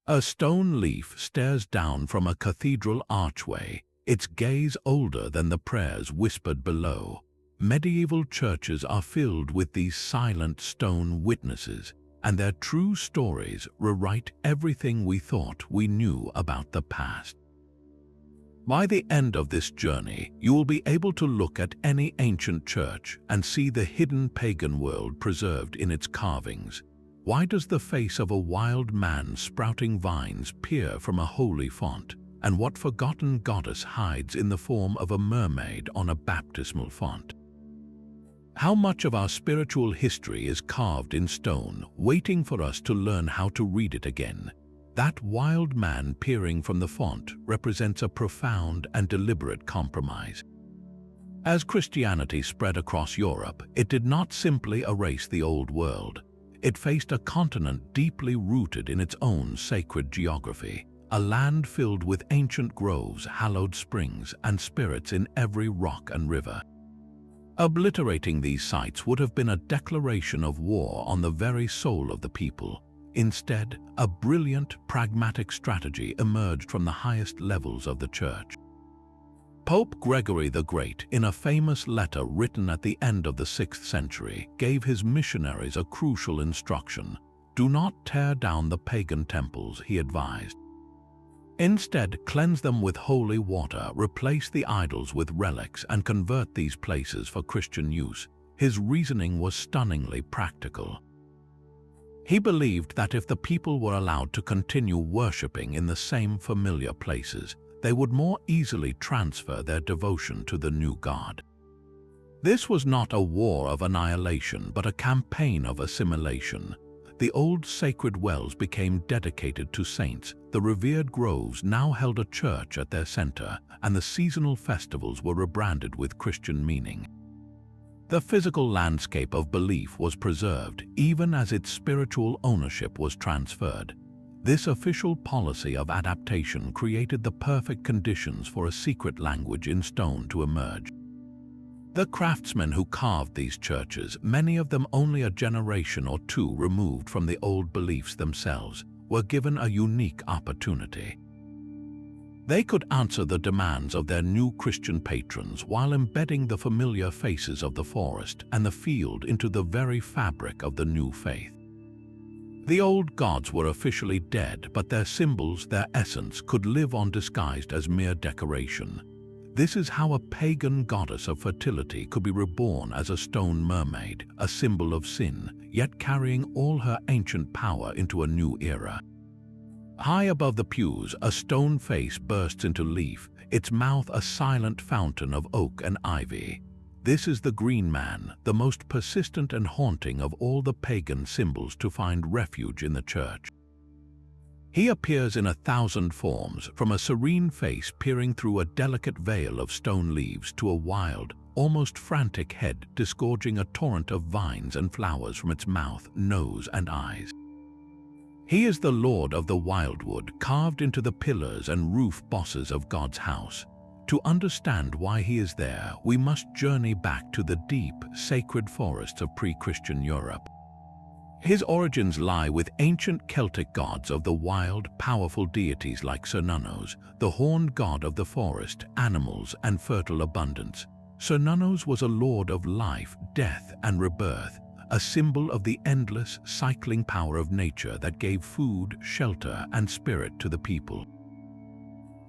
A stone leaf stares down from a cathedral archway, its gaze older than the prayers whispered below. Medieval churches are filled with these silent stone witnesses, and their true stories rewrite everything we thought we knew about the past. By the end of this journey, you will be able to look at any ancient church and see the hidden pagan world preserved in its carvings. Why does the face of a wild man sprouting vines peer from a holy font? And what forgotten goddess hides in the form of a mermaid on a baptismal font? How much of our spiritual history is carved in stone, waiting for us to learn how to read it again? That wild man peering from the font represents a profound and deliberate compromise. As Christianity spread across Europe, it did not simply erase the old world. It faced a continent deeply rooted in its own sacred geography, a land filled with ancient groves, hallowed springs, and spirits in every rock and river. Obliterating these sites would have been a declaration of war on the very soul of the people. Instead, a brilliant, pragmatic strategy emerged from the highest levels of the Church. Pope Gregory the Great, in a famous letter written at the end of the 6th century, gave his missionaries a crucial instruction. Do not tear down the pagan temples, he advised. Instead, cleanse them with holy water, replace the idols with relics, and convert these places for Christian use. His reasoning was stunningly practical. He believed that if the people were allowed to continue worshipping in the same familiar places, they would more easily transfer their devotion to the new God. This was not a war of annihilation, but a campaign of assimilation. The old sacred wells became dedicated to saints, the revered groves now held a church at their center, and the seasonal festivals were rebranded with Christian meaning. The physical landscape of belief was preserved, even as its spiritual ownership was transferred. This official policy of adaptation created the perfect conditions for a secret language in stone to emerge. The craftsmen who carved these churches, many of them only a generation or two removed from the old beliefs themselves, were given a unique opportunity. They could answer the demands of their new Christian patrons while embedding the familiar faces of the forest and the field into the very fabric of the new faith. The old gods were officially dead, but their symbols, their essence, could live on disguised as mere decoration. This is how a pagan goddess of fertility could be reborn as a stone mermaid, a symbol of sin, yet carrying all her ancient power into a new era. High above the pews, a stone face bursts into leaf, its mouth a silent fountain of oak and ivy. This is the Green Man, the most persistent and haunting of all the pagan symbols to find refuge in the church. He appears in 1,000 forms, from a serene face peering through a delicate veil of stone leaves to a wild, almost frantic head disgorging a torrent of vines and flowers from its mouth, nose, and eyes. He is the Lord of the Wildwood, carved into the pillars and roof bosses of God's house. To understand why he is there, we must journey back to the deep, sacred forests of pre-Christian Europe. His origins lie with ancient Celtic gods of the wild, powerful deities like Cernunnos, the horned god of the forest, animals, and fertile abundance. Cernunnos was a lord of life, death, and rebirth, a symbol of the endless, cycling power of nature that gave food, shelter, and spirit to the people.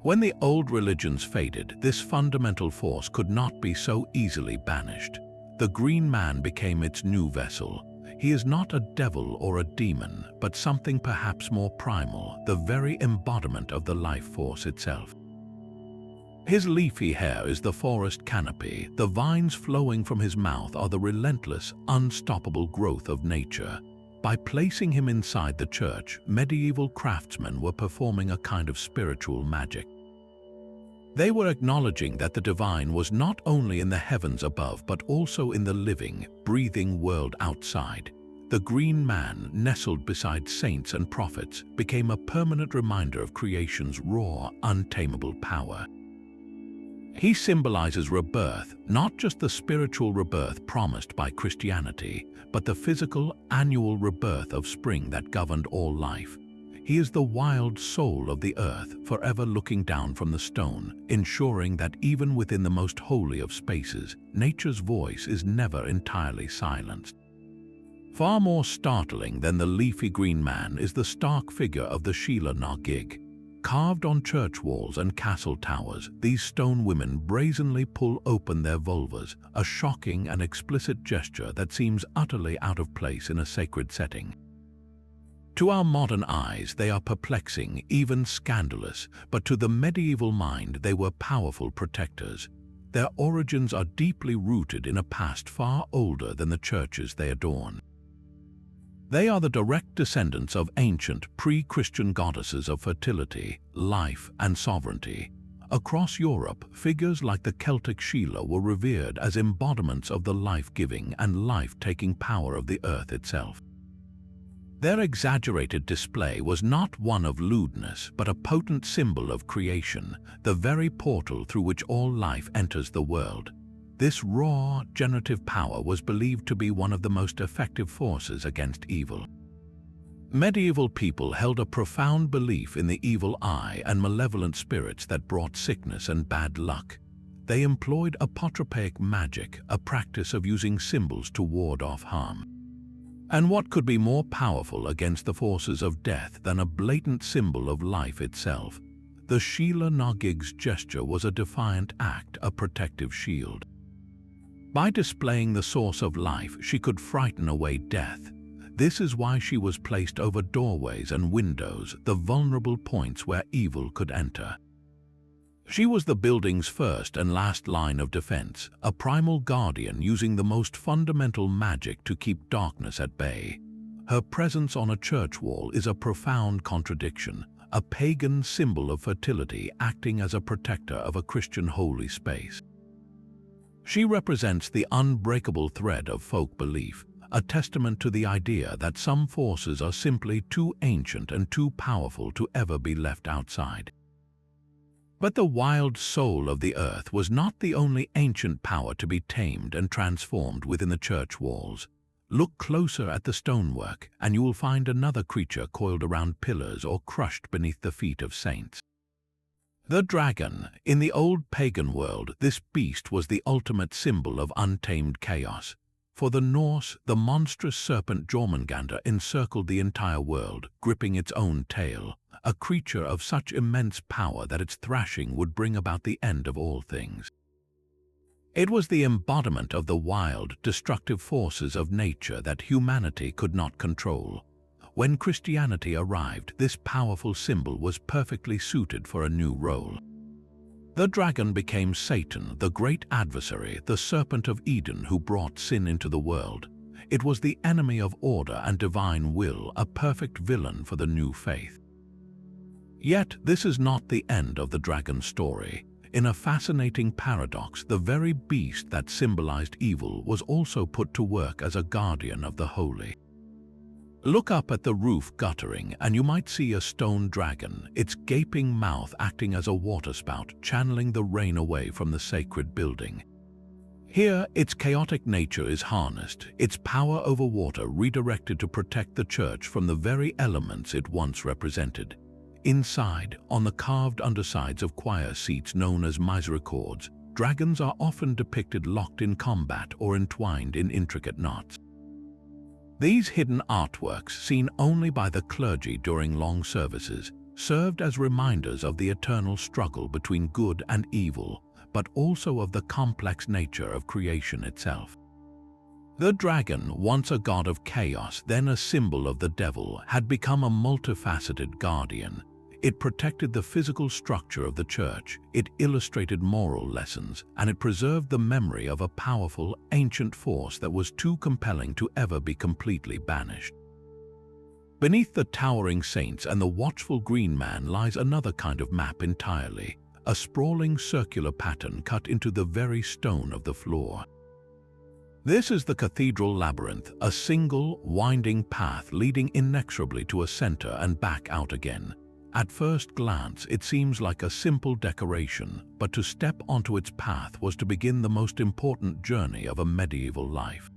When the old religions faded, this fundamental force could not be so easily banished. The Green Man became its new vessel. He is not a devil or a demon, but something perhaps more primal, the very embodiment of the life force itself. His leafy hair is the forest canopy. The vines flowing from his mouth are the relentless, unstoppable growth of nature. By placing him inside the church, medieval craftsmen were performing a kind of spiritual magic. They were acknowledging that the divine was not only in the heavens above, but also in the living, breathing world outside. The Green Man, nestled beside saints and prophets, became a permanent reminder of creation's raw, untamable power. He symbolizes rebirth, not just the spiritual rebirth promised by Christianity, but the physical, annual rebirth of spring that governed all life. He is the wild soul of the earth, forever looking down from the stone, ensuring that even within the most holy of spaces, nature's voice is never entirely silenced. Far more startling than the leafy green man is the stark figure of the Sheela-na-gig. Carved on church walls and castle towers, these stone women brazenly pull open their vulvas, a shocking and explicit gesture that seems utterly out of place in a sacred setting. To our modern eyes, they are perplexing, even scandalous, but to the medieval mind, they were powerful protectors. Their origins are deeply rooted in a past far older than the churches they adorn. They are the direct descendants of ancient, pre-Christian goddesses of fertility, life, and sovereignty. Across Europe, figures like the Celtic Sheela were revered as embodiments of the life-giving and life-taking power of the earth itself. Their exaggerated display was not one of lewdness, but a potent symbol of creation, the very portal through which all life enters the world. This raw, generative power was believed to be one of the most effective forces against evil. Medieval people held a profound belief in the evil eye and malevolent spirits that brought sickness and bad luck. They employed apotropaic magic, a practice of using symbols to ward off harm. And what could be more powerful against the forces of death than a blatant symbol of life itself? The Sheela-na-gig's gesture was a defiant act, a protective shield. By displaying the source of life, she could frighten away death. This is why she was placed over doorways and windows, the vulnerable points where evil could enter. She was the building's first and last line of defense, a primal guardian using the most fundamental magic to keep darkness at bay. Her presence on a church wall is a profound contradiction, a pagan symbol of fertility acting as a protector of a Christian holy space. She represents the unbreakable thread of folk belief, a testament to the idea that some forces are simply too ancient and too powerful to ever be left outside. But the wild soul of the earth was not the only ancient power to be tamed and transformed within the church walls. Look closer at the stonework, and you will find another creature coiled around pillars or crushed beneath the feet of saints. The dragon. In the old pagan world, this beast was the ultimate symbol of untamed chaos. For the Norse, the monstrous serpent Jormungandr encircled the entire world, gripping its own tail, a creature of such immense power that its thrashing would bring about the end of all things. It was the embodiment of the wild, destructive forces of nature that humanity could not control. When Christianity arrived, this powerful symbol was perfectly suited for a new role. The dragon became Satan, the great adversary, the serpent of Eden who brought sin into the world. It was the enemy of order and divine will, a perfect villain for the new faith. Yet, this is not the end of the dragon's story. In a fascinating paradox, the very beast that symbolized evil was also put to work as a guardian of the holy. Look up at the roof guttering, and you might see a stone dragon, its gaping mouth acting as a waterspout, channeling the rain away from the sacred building. Here, its chaotic nature is harnessed, its power over water redirected to protect the church from the very elements it once represented. Inside, on the carved undersides of choir seats known as misericords, dragons are often depicted locked in combat or entwined in intricate knots. These hidden artworks, seen only by the clergy during long services, served as reminders of the eternal struggle between good and evil, but also of the complex nature of creation itself. The dragon, once a god of chaos, then a symbol of the devil, had become a multifaceted guardian. It protected the physical structure of the church, it illustrated moral lessons, and it preserved the memory of a powerful, ancient force that was too compelling to ever be completely banished. Beneath the towering saints and the watchful green man lies another kind of map entirely, a sprawling circular pattern cut into the very stone of the floor. This is the cathedral labyrinth, a single, winding path leading inexorably to a center and back out again. At first glance, it seems like a simple decoration, but to step onto its path was to begin the most important journey of a medieval life.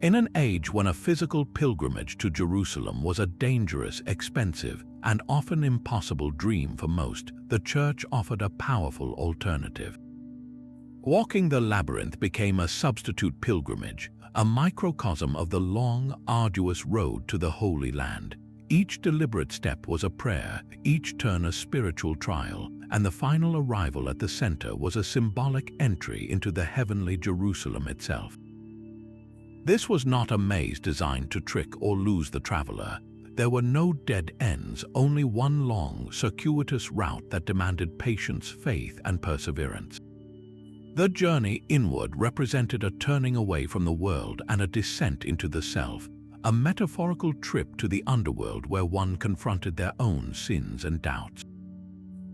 In an age when a physical pilgrimage to Jerusalem was a dangerous, expensive, and often impossible dream for most, the church offered a powerful alternative. Walking the labyrinth became a substitute pilgrimage, a microcosm of the long, arduous road to the Holy Land. Each deliberate step was a prayer, each turn a spiritual trial, and the final arrival at the center was a symbolic entry into the heavenly Jerusalem itself. This was not a maze designed to trick or lose the traveler. There were no dead ends, only one long, circuitous route that demanded patience, faith, and perseverance. The journey inward represented a turning away from the world and a descent into the self, a metaphorical trip to the underworld where one confronted their own sins and doubts.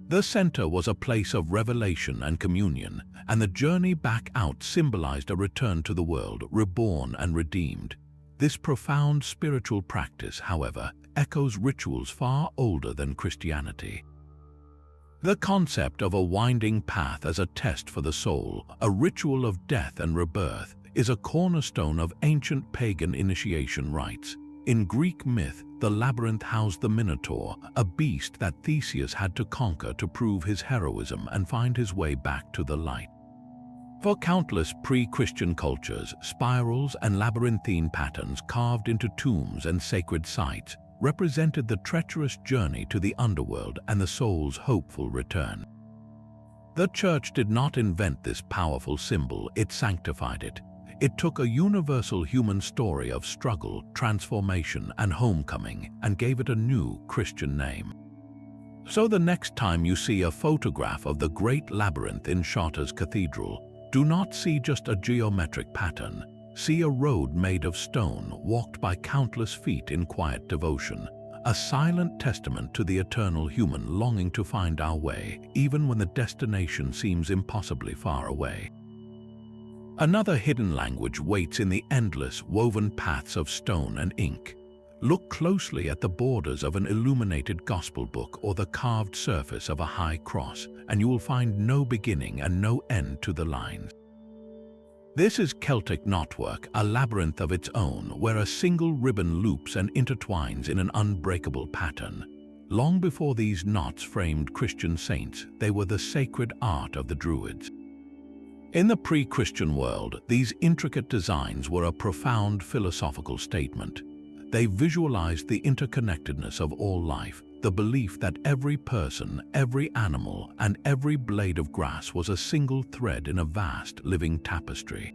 The center was a place of revelation and communion, and the journey back out symbolized a return to the world, reborn and redeemed. This profound spiritual practice, however, echoes rituals far older than Christianity. The concept of a winding path as a test for the soul, a ritual of death and rebirth, is a cornerstone of ancient pagan initiation rites. In Greek myth, the labyrinth housed the Minotaur, a beast that Theseus had to conquer to prove his heroism and find his way back to the light. For countless pre-Christian cultures, spirals and labyrinthine patterns carved into tombs and sacred sites represented the treacherous journey to the underworld and the soul's hopeful return. The church did not invent this powerful symbol, it sanctified it. It took a universal human story of struggle, transformation, and homecoming and gave it a new Christian name. So the next time you see a photograph of the Great Labyrinth in Chartres Cathedral, do not see just a geometric pattern. See a road made of stone, walked by countless feet in quiet devotion, a silent testament to the eternal human longing to find our way, even when the destination seems impossibly far away. Another hidden language waits in the endless, woven paths of stone and ink. Look closely at the borders of an illuminated gospel book or the carved surface of a high cross, and you will find no beginning and no end to the lines. This is Celtic knotwork, a labyrinth of its own, where a single ribbon loops and intertwines in an unbreakable pattern. Long before these knots framed Christian saints, they were the sacred art of the Druids. In the pre-Christian world, these intricate designs were a profound philosophical statement. They visualized the interconnectedness of all life, the belief that every person, every animal, and every blade of grass was a single thread in a vast living tapestry.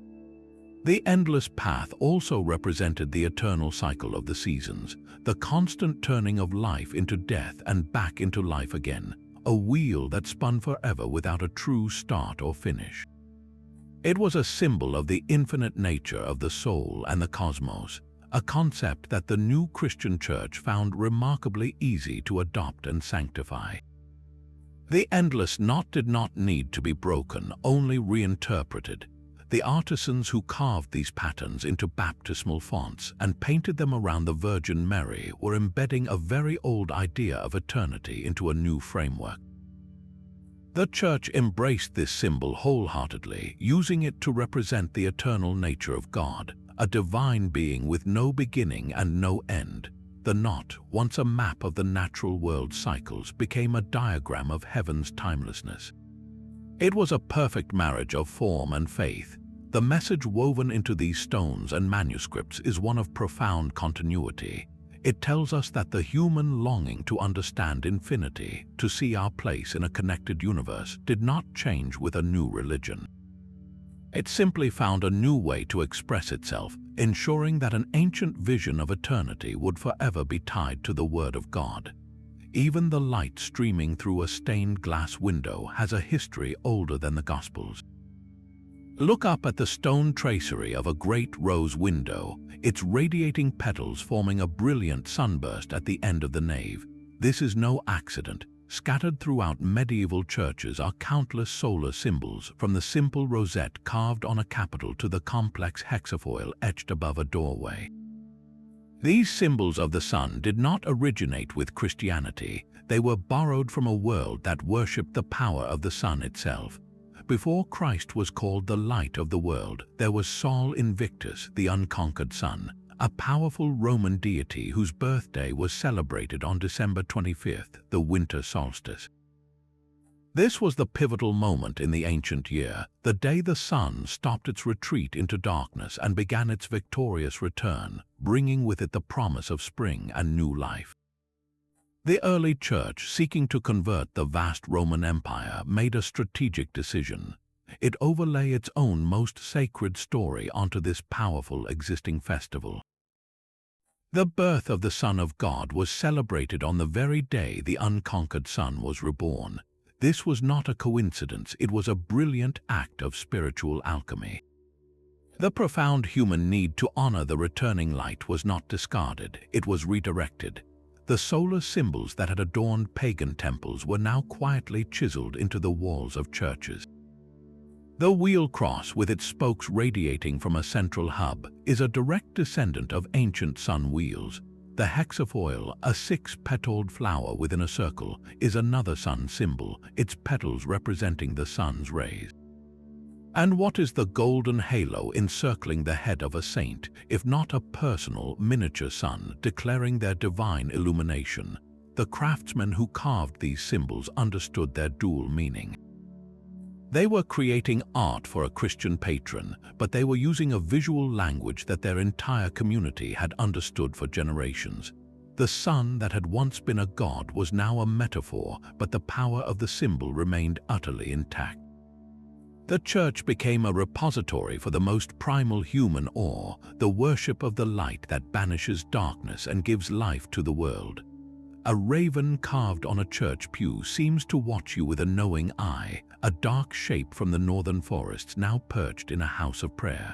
The endless path also represented the eternal cycle of the seasons, the constant turning of life into death and back into life again, a wheel that spun forever without a true start or finish. It was a symbol of the infinite nature of the soul and the cosmos, a concept that the new Christian church found remarkably easy to adopt and sanctify. The endless knot did not need to be broken, only reinterpreted. The artisans who carved these patterns into baptismal fonts and painted them around the Virgin Mary were embedding a very old idea of eternity into a new framework. The church embraced this symbol wholeheartedly, using it to represent the eternal nature of God, a divine being with no beginning and no end. The knot, once a map of the natural world cycles, became a diagram of heaven's timelessness. It was a perfect marriage of form and faith. The message woven into these stones and manuscripts is one of profound continuity. It tells us that the human longing to understand infinity, to see our place in a connected universe, did not change with a new religion. It simply found a new way to express itself, ensuring that an ancient vision of eternity would forever be tied to the Word of God. Even the light streaming through a stained glass window has a history older than the Gospels. Look up at the stone tracery of a great rose window, its radiating petals forming a brilliant sunburst at the end of the nave. This is no accident. Scattered throughout medieval churches are countless solar symbols, from the simple rosette carved on a capital to the complex hexafoil etched above a doorway. These symbols of the sun did not originate with Christianity. They were borrowed from a world that worshipped the power of the sun itself. Before Christ was called the light of the world, there was Sol Invictus, the unconquered sun, a powerful Roman deity whose birthday was celebrated on December 25th, the winter solstice. This was the pivotal moment in the ancient year, the day the sun stopped its retreat into darkness and began its victorious return, bringing with it the promise of spring and new life. The early church, seeking to convert the vast Roman Empire, made a strategic decision. It overlay its own most sacred story onto this powerful existing festival. The birth of the Son of God was celebrated on the very day the unconquered Sun was reborn. This was not a coincidence, it was a brilliant act of spiritual alchemy. The profound human need to honor the returning light was not discarded, it was redirected. The solar symbols that had adorned pagan temples were now quietly chiseled into the walls of churches. The wheel cross, with its spokes radiating from a central hub, is a direct descendant of ancient sun wheels. The hexafoil, a six-petaled flower within a circle, is another sun symbol, its petals representing the sun's rays. And what is the golden halo encircling the head of a saint, if not a personal, miniature sun declaring their divine illumination? The craftsmen who carved these symbols understood their dual meaning. They were creating art for a Christian patron, but they were using a visual language that their entire community had understood for generations. The sun that had once been a god was now a metaphor, but the power of the symbol remained utterly intact. The church became a repository for the most primal human awe, the worship of the light that banishes darkness and gives life to the world. A raven carved on a church pew seems to watch you with a knowing eye, a dark shape from the northern forests now perched in a house of prayer.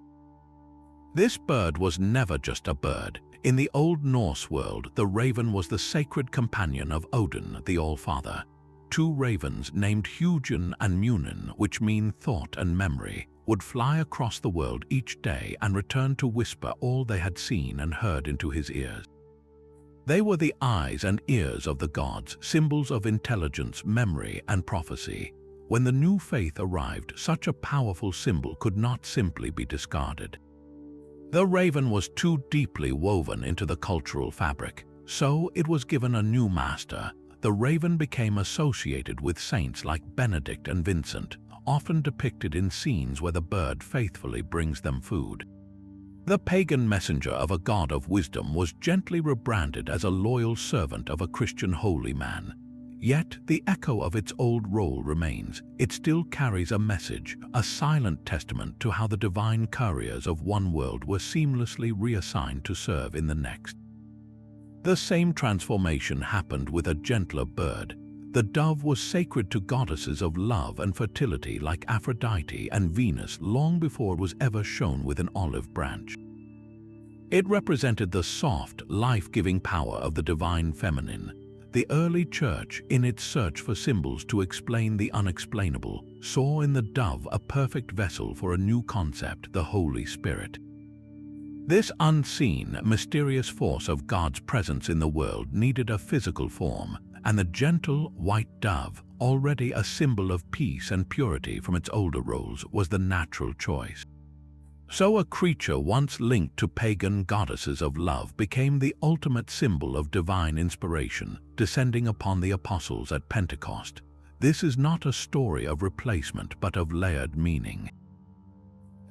This bird was never just a bird. In the Old Norse world, the raven was the sacred companion of Odin, the All-Father. Two ravens named Hugin and Munin, which mean thought and memory, would fly across the world each day and return to whisper all they had seen and heard into his ears. They were the eyes and ears of the gods, symbols of intelligence, memory, and prophecy. When the new faith arrived, such a powerful symbol could not simply be discarded. The raven was too deeply woven into the cultural fabric, so it was given a new master. The raven became associated with saints like Benedict and Vincent, often depicted in scenes where the bird faithfully brings them food. The pagan messenger of a god of wisdom was gently rebranded as a loyal servant of a Christian holy man. Yet the echo of its old role remains. It still carries a message, a silent testament to how the divine couriers of one world were seamlessly reassigned to serve in the next. The same transformation happened with a gentler bird. The dove was sacred to goddesses of love and fertility like Aphrodite and Venus long before it was ever shown with an olive branch. It represented the soft, life-giving power of the divine feminine. The early church, in its search for symbols to explain the unexplainable, saw in the dove a perfect vessel for a new concept, the Holy Spirit. This unseen, mysterious force of God's presence in the world needed a physical form, and the gentle white dove, already a symbol of peace and purity from its older roles, was the natural choice. So a creature once linked to pagan goddesses of love became the ultimate symbol of divine inspiration, descending upon the apostles at Pentecost. This is not a story of replacement but of layered meaning.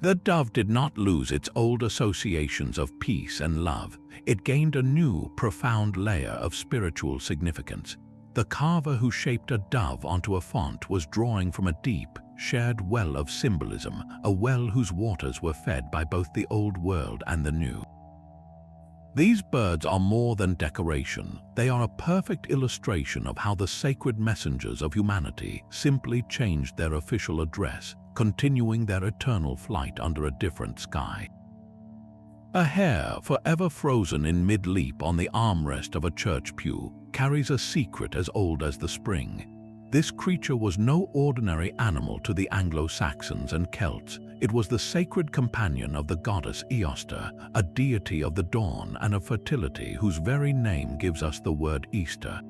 The dove did not lose its old associations of peace and love. It gained a new, profound layer of spiritual significance. The carver who shaped a dove onto a font was drawing from a deep, shared well of symbolism, a well whose waters were fed by both the old world and the new. These birds are more than decoration. They are a perfect illustration of how the sacred messengers of humanity simply changed their official address, continuing their eternal flight under a different sky. A hare, forever frozen in mid-leap on the armrest of a church pew, carries a secret as old as the spring. This creature was no ordinary animal to the Anglo-Saxons and Celts. It was the sacred companion of the goddess Eoster, a deity of the dawn and of fertility whose very name gives us the word Easter.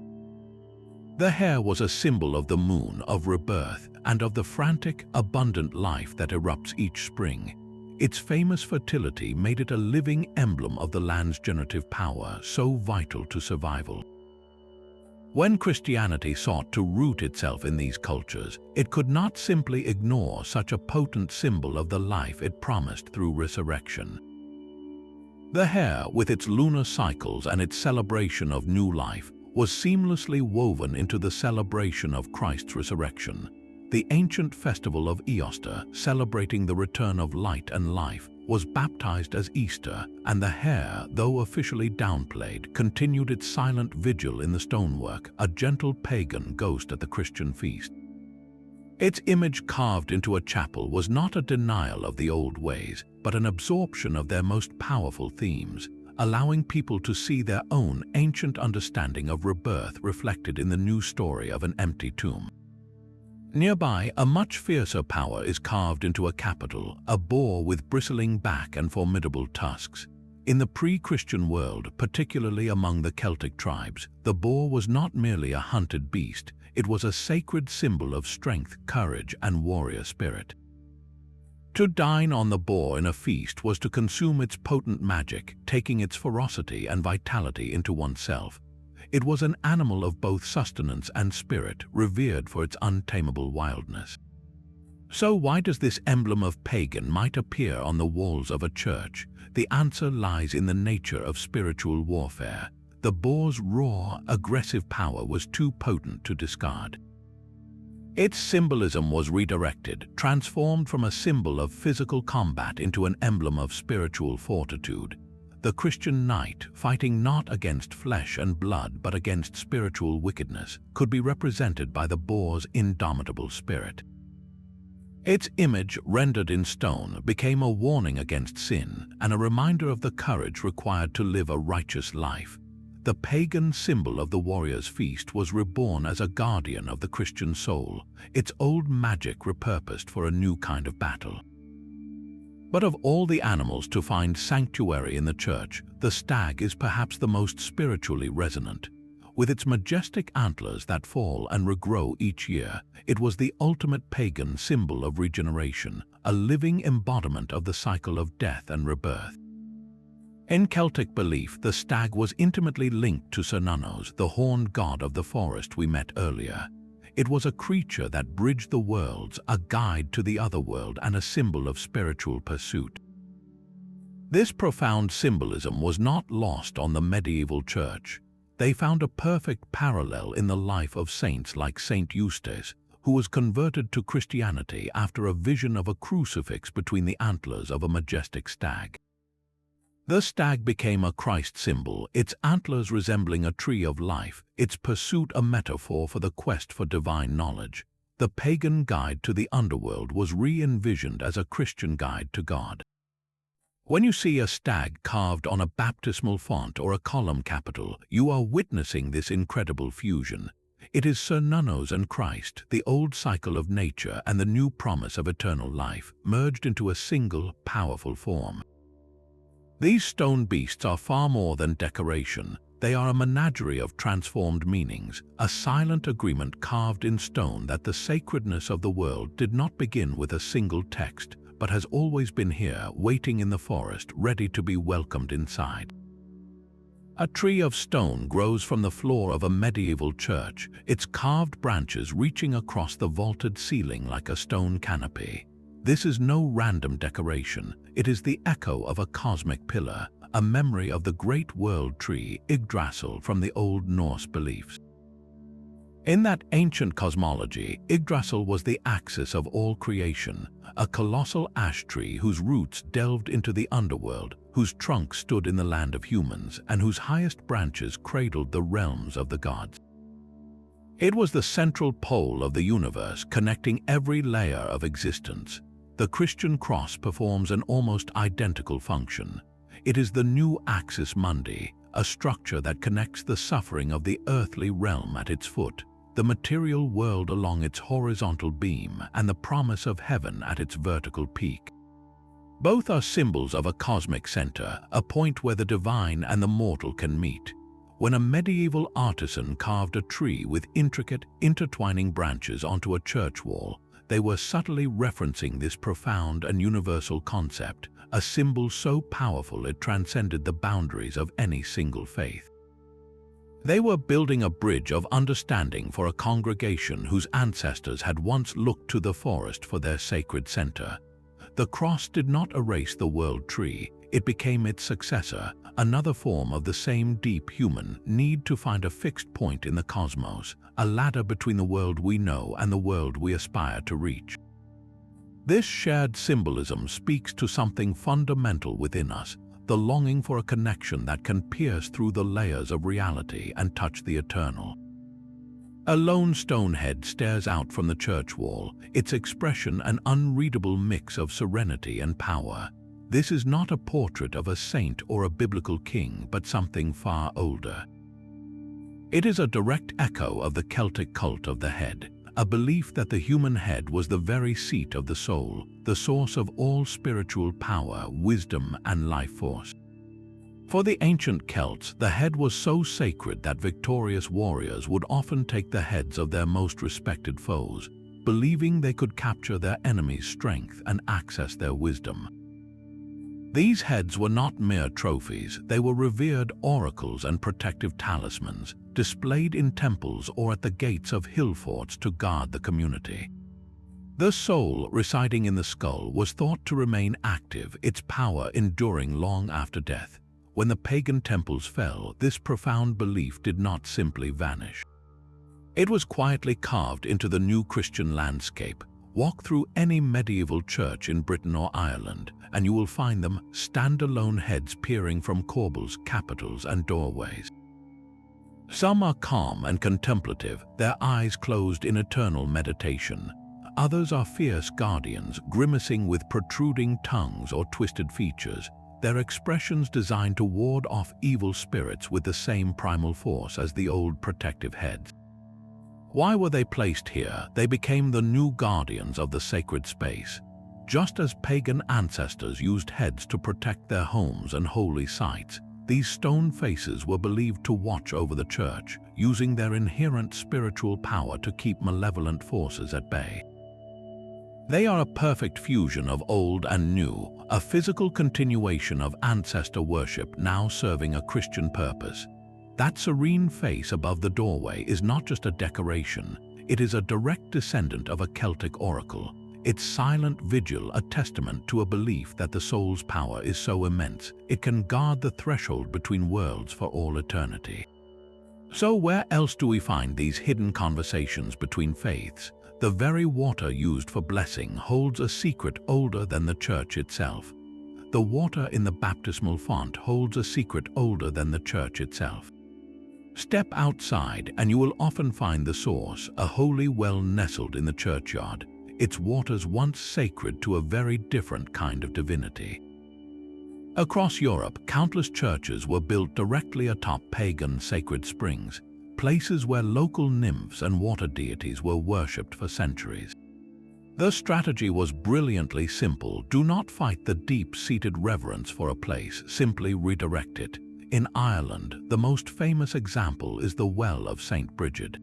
The hare was a symbol of the moon, of rebirth, and of the frantic, abundant life that erupts each spring. Its famous fertility made it a living emblem of the land's generative power, so vital to survival. When Christianity sought to root itself in these cultures, it could not simply ignore such a potent symbol of the life it promised through resurrection. The hare, with its lunar cycles and its celebration of new life, was seamlessly woven into the celebration of Christ's resurrection. The ancient festival of Easter, celebrating the return of light and life, was baptized as Easter, and the hare, though officially downplayed, continued its silent vigil in the stonework, a gentle pagan ghost at the Christian feast. Its image carved into a chapel was not a denial of the old ways, but an absorption of their most powerful themes, allowing people to see their own ancient understanding of rebirth reflected in the new story of an empty tomb. Nearby, a much fiercer power is carved into a capital, a boar with bristling back and formidable tusks. In the pre-Christian world, particularly among the Celtic tribes, the boar was not merely a hunted beast, it was a sacred symbol of strength, courage, and warrior spirit. To dine on the boar in a feast was to consume its potent magic, taking its ferocity and vitality into oneself. It was an animal of both sustenance and spirit, revered for its untamable wildness. So why does this emblem of pagan might appear on the walls of a church? The answer lies in the nature of spiritual warfare. The boar's raw, aggressive power was too potent to discard. Its symbolism was redirected, transformed from a symbol of physical combat into an emblem of spiritual fortitude. The Christian knight, fighting not against flesh and blood but against spiritual wickedness, could be represented by the boar's indomitable spirit. Its image, rendered in stone, became a warning against sin and a reminder of the courage required to live a righteous life. The pagan symbol of the warrior's feast was reborn as a guardian of the Christian soul, its old magic repurposed for a new kind of battle. But of all the animals to find sanctuary in the church, the stag is perhaps the most spiritually resonant. With its majestic antlers that fall and regrow each year, it was the ultimate pagan symbol of regeneration, a living embodiment of the cycle of death and rebirth. In Celtic belief, the stag was intimately linked to Cernunnos, the horned god of the forest we met earlier. It was a creature that bridged the worlds, a guide to the other world and a symbol of spiritual pursuit. This profound symbolism was not lost on the medieval church. They found a perfect parallel in the life of saints like Saint Eustace, who was converted to Christianity after a vision of a crucifix between the antlers of a majestic stag. The stag became a Christ symbol, its antlers resembling a tree of life, its pursuit a metaphor for the quest for divine knowledge. The pagan guide to the underworld was re-envisioned as a Christian guide to God. When you see a stag carved on a baptismal font or a column capital, you are witnessing this incredible fusion. It is Cernunnos and Christ, the old cycle of nature and the new promise of eternal life, merged into a single, powerful form. These stone beasts are far more than decoration. They are a menagerie of transformed meanings, a silent agreement carved in stone that the sacredness of the world did not begin with a single text, but has always been here, waiting in the forest, ready to be welcomed inside. A tree of stone grows from the floor of a medieval church, its carved branches reaching across the vaulted ceiling like a stone canopy. This is no random decoration. It is the echo of a cosmic pillar, a memory of the great world tree Yggdrasil from the Old Norse beliefs. In that ancient cosmology, Yggdrasil was the axis of all creation, a colossal ash tree whose roots delved into the underworld, whose trunk stood in the land of humans, and whose highest branches cradled the realms of the gods. It was the central pole of the universe, connecting every layer of existence. The Christian cross performs an almost identical function. It is the new axis mundi, a structure that connects the suffering of the earthly realm at its foot, the material world along its horizontal beam, and the promise of heaven at its vertical peak. Both are symbols of a cosmic center, a point where the divine and the mortal can meet. When a medieval artisan carved a tree with intricate, intertwining branches onto a church wall, they were subtly referencing this profound and universal concept, a symbol so powerful it transcended the boundaries of any single faith. They were building a bridge of understanding for a congregation whose ancestors had once looked to the forest for their sacred center. The cross did not erase the world tree, it became its successor, another form of the same deep human need to find a fixed point in the cosmos, a ladder between the world we know and the world we aspire to reach. This shared symbolism speaks to something fundamental within us, the longing for a connection that can pierce through the layers of reality and touch the eternal. A lone stone head stares out from the church wall, its expression an unreadable mix of serenity and power. This is not a portrait of a saint or a biblical king, but something far older. It is a direct echo of the Celtic cult of the head, a belief that the human head was the very seat of the soul, the source of all spiritual power, wisdom, and life force. For the ancient Celts, the head was so sacred that victorious warriors would often take the heads of their most respected foes, believing they could capture their enemy's strength and access their wisdom. These heads were not mere trophies, they were revered oracles and protective talismans, displayed in temples or at the gates of hill forts to guard the community. The soul residing in the skull was thought to remain active, its power enduring long after death. When the pagan temples fell, this profound belief did not simply vanish. It was quietly carved into the new Christian landscape. Walk through any medieval church in Britain or Ireland, and you will find them, standalone heads peering from corbels, capitals, and doorways. Some are calm and contemplative, their eyes closed in eternal meditation. Others are fierce guardians, grimacing with protruding tongues or twisted features, their expressions designed to ward off evil spirits with the same primal force as the old protective heads. Why were they placed here? They became the new guardians of the sacred space. Just as pagan ancestors used heads to protect their homes and holy sites, these stone faces were believed to watch over the church, using their inherent spiritual power to keep malevolent forces at bay. They are a perfect fusion of old and new, a physical continuation of ancestor worship now serving a Christian purpose. That serene face above the doorway is not just a decoration, it is a direct descendant of a Celtic oracle, its silent vigil a testament to a belief that the soul's power is so immense, it can guard the threshold between worlds for all eternity. So where else do we find these hidden conversations between faiths? The very water used for blessing holds a secret older than the church itself. The water in the baptismal font holds a secret older than the church itself. Step outside and you will often find the source, a holy well nestled in the churchyard, its waters once sacred to a very different kind of divinity. Across Europe, countless churches were built directly atop pagan sacred springs, places where local nymphs and water deities were worshipped for centuries. The strategy was brilliantly simple: do not fight the deep-seated reverence for a place, simply redirect it. In Ireland, the most famous example is the Well of St. Bridget.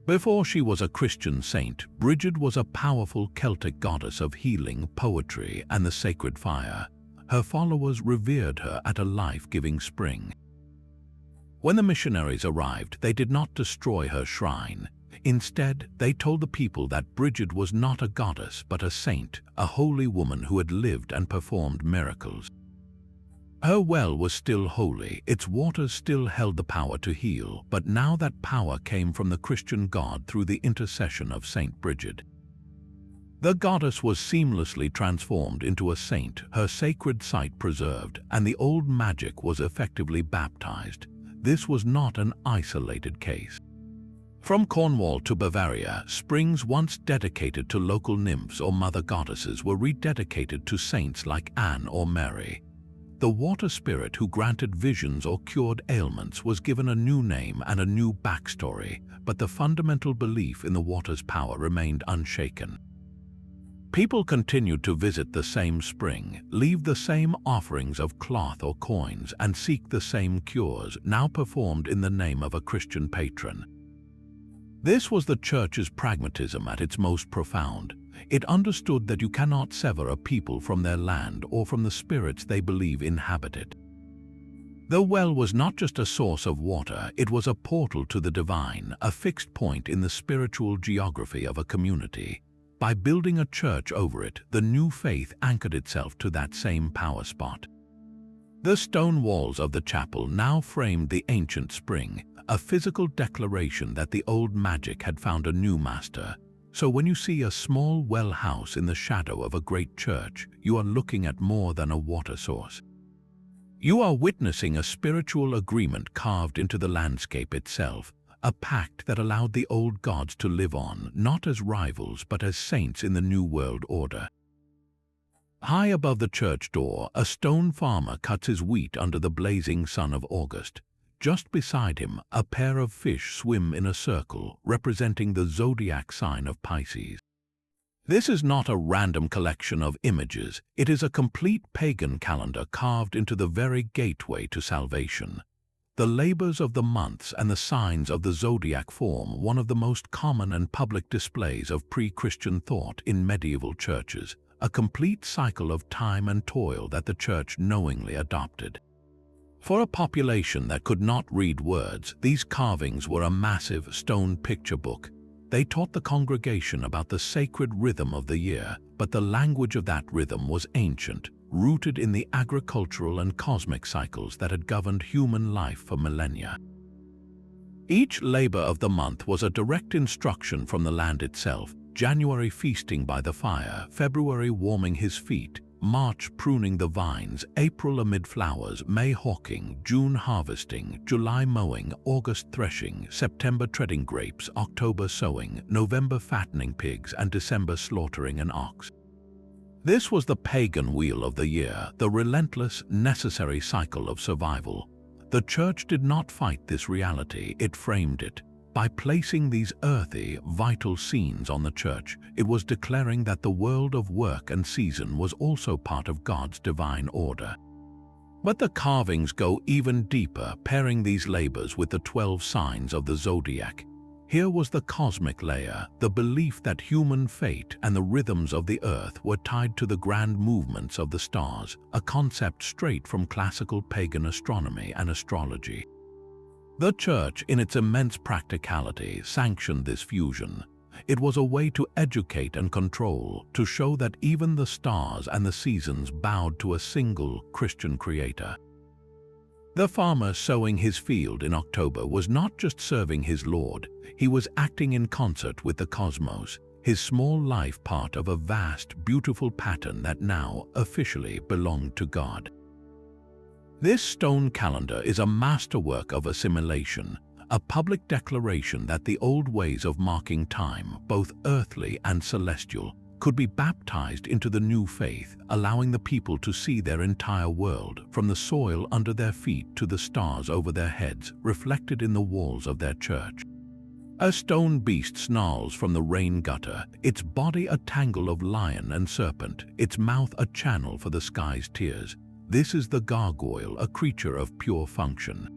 Before she was a Christian saint, Bridget was a powerful Celtic goddess of healing, poetry, and the sacred fire. Her followers revered her as a life-giving spring. When the missionaries arrived, they did not destroy her shrine. Instead, they told the people that Bridget was not a goddess but a saint, a holy woman who had lived and performed miracles. Her well was still holy, its waters still held the power to heal, but now that power came from the Christian God through the intercession of Saint Bridget. The goddess was seamlessly transformed into a saint, her sacred site preserved, and the old magic was effectively baptized. This was not an isolated case. From Cornwall to Bavaria, springs once dedicated to local nymphs or mother goddesses were rededicated to saints like Anne or Mary. The water spirit who granted visions or cured ailments was given a new name and a new backstory, but the fundamental belief in the water's power remained unshaken. People continued to visit the same spring, leave the same offerings of cloth or coins, and seek the same cures, now performed in the name of a Christian patron. This was the church's pragmatism at its most profound. It understood that you cannot sever a people from their land or from the spirits they believe inhabit it. The well was not just a source of water, it was a portal to the divine, a fixed point in the spiritual geography of a community. By building a church over it, the new faith anchored itself to that same power spot. The stone walls of the chapel now framed the ancient spring, a physical declaration that the old magic had found a new master. So when you see a small well house in the shadow of a great church, you are looking at more than a water source. You are witnessing a spiritual agreement carved into the landscape itself, a pact that allowed the old gods to live on, not as rivals but as saints in the new world order. High above the church door, a stone farmer cuts his wheat under the blazing sun of August. Just beside him, a pair of fish swim in a circle, representing the zodiac sign of Pisces. This is not a random collection of images, it is a complete pagan calendar carved into the very gateway to salvation. The labors of the months and the signs of the zodiac form one of the most common and public displays of pre-Christian thought in medieval churches, a complete cycle of time and toil that the church knowingly adopted. For a population that could not read words, these carvings were a massive stone picture book. They taught the congregation about the sacred rhythm of the year, but the language of that rhythm was ancient, rooted in the agricultural and cosmic cycles that had governed human life for millennia. Each labor of the month was a direct instruction from the land itself: January feasting by the fire, February warming his feet, March pruning the vines, April amid flowers, May hawking, June harvesting, July mowing, August threshing, September treading grapes, October sowing, November fattening pigs, and December slaughtering an ox. This was the pagan wheel of the year, the relentless, necessary cycle of survival. The church did not fight this reality, it framed it. By placing these earthy, vital scenes on the church, it was declaring that the world of work and season was also part of God's divine order. But the carvings go even deeper, pairing these labors with the 12 signs of the zodiac. Here was the cosmic layer, the belief that human fate and the rhythms of the earth were tied to the grand movements of the stars, a concept straight from classical pagan astronomy and astrology. The church, in its immense practicality, sanctioned this fusion. It was a way to educate and control, to show that even the stars and the seasons bowed to a single Christian creator. The farmer sowing his field in October was not just serving his Lord, he was acting in concert with the cosmos, his small life part of a vast, beautiful pattern that now officially belonged to God. This stone calendar is a masterwork of assimilation, a public declaration that the old ways of marking time, both earthly and celestial, could be baptized into the new faith, allowing the people to see their entire world, from the soil under their feet to the stars over their heads, reflected in the walls of their church. A stone beast snarls from the rain gutter, its body a tangle of lion and serpent, its mouth a channel for the sky's tears. This is the gargoyle, a creature of pure function.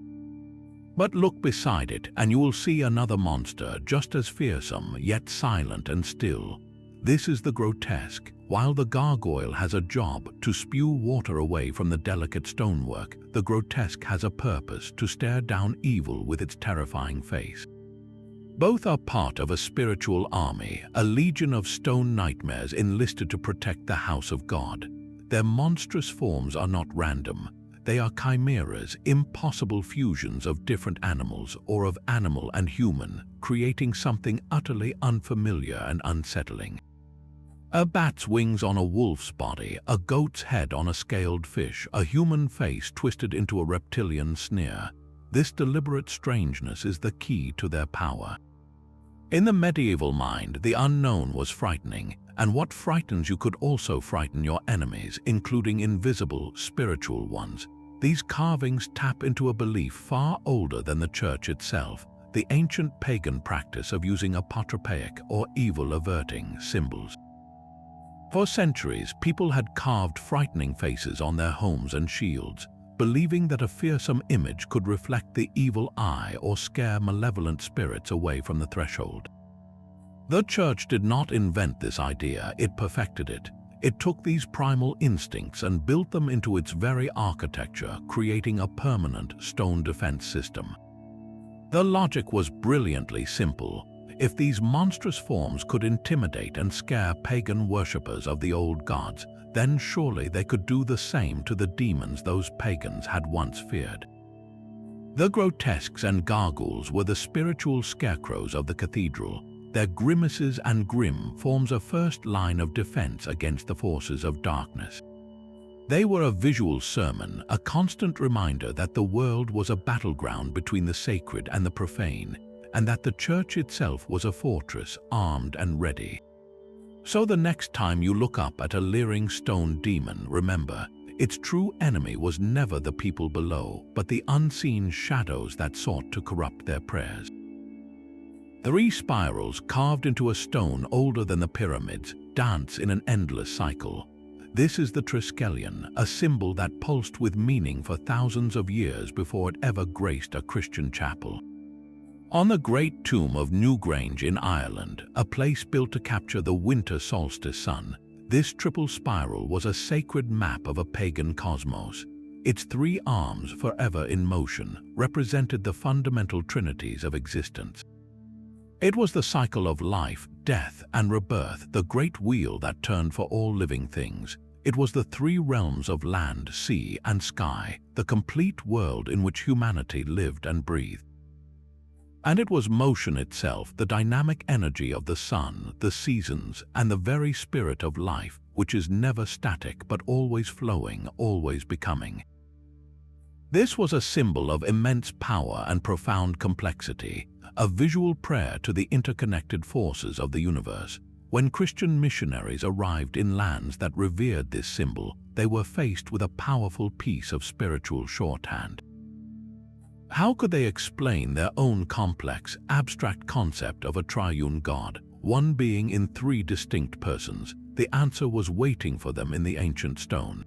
But look beside it, and you will see another monster, just as fearsome, yet silent and still. This is the grotesque. While the gargoyle has a job, to spew water away from the delicate stonework, the grotesque has a purpose: to stare down evil with its terrifying face. Both are part of a spiritual army, a legion of stone nightmares enlisted to protect the house of God. Their monstrous forms are not random. They are chimeras, impossible fusions of different animals or of animal and human, creating something utterly unfamiliar and unsettling. A bat's wings on a wolf's body, a goat's head on a scaled fish, a human face twisted into a reptilian sneer. This deliberate strangeness is the key to their power. In the medieval mind, the unknown was frightening, and what frightens you could also frighten your enemies, including invisible, spiritual ones. These carvings tap into a belief far older than the church itself, the ancient pagan practice of using apotropaic or evil-averting symbols. For centuries, people had carved frightening faces on their homes and shields. believing that a fearsome image could reflect the evil eye or scare malevolent spirits away from the threshold. The church did not invent this idea, it perfected it. It took these primal instincts and built them into its very architecture, creating a permanent stone defense system. The logic was brilliantly simple. If these monstrous forms could intimidate and scare pagan worshippers of the old gods, then surely they could do the same to the demons those pagans had once feared. The grotesques and gargoyles were the spiritual scarecrows of the cathedral. Their grimaces and grim forms a first line of defense against the forces of darkness. They were a visual sermon, a constant reminder that the world was a battleground between the sacred and the profane, and that the church itself was a fortress, armed and ready. So the next time you look up at a leering stone demon, remember, its true enemy was never the people below, but the unseen shadows that sought to corrupt their prayers. 3 spirals carved into a stone older than the pyramids dance in an endless cycle. This is the Triskelion, a symbol that pulsed with meaning for thousands of years before it ever graced a Christian chapel. On the great tomb of Newgrange in Ireland, a place built to capture the winter solstice sun, this triple spiral was a sacred map of a pagan cosmos. Its 3 arms, forever in motion, represented the fundamental trinities of existence. It was the cycle of life, death, and rebirth, the great wheel that turned for all living things. It was the 3 realms of land, sea, and sky, the complete world in which humanity lived and breathed. And it was motion itself, the dynamic energy of the sun, the seasons, and the very spirit of life, which is never static but always flowing, always becoming. This was a symbol of immense power and profound complexity, a visual prayer to the interconnected forces of the universe. When Christian missionaries arrived in lands that revered this symbol, they were faced with a powerful piece of spiritual shorthand. How could they explain their own complex, abstract concept of a triune God, one being in 3 distinct persons? The answer was waiting for them in the ancient stone.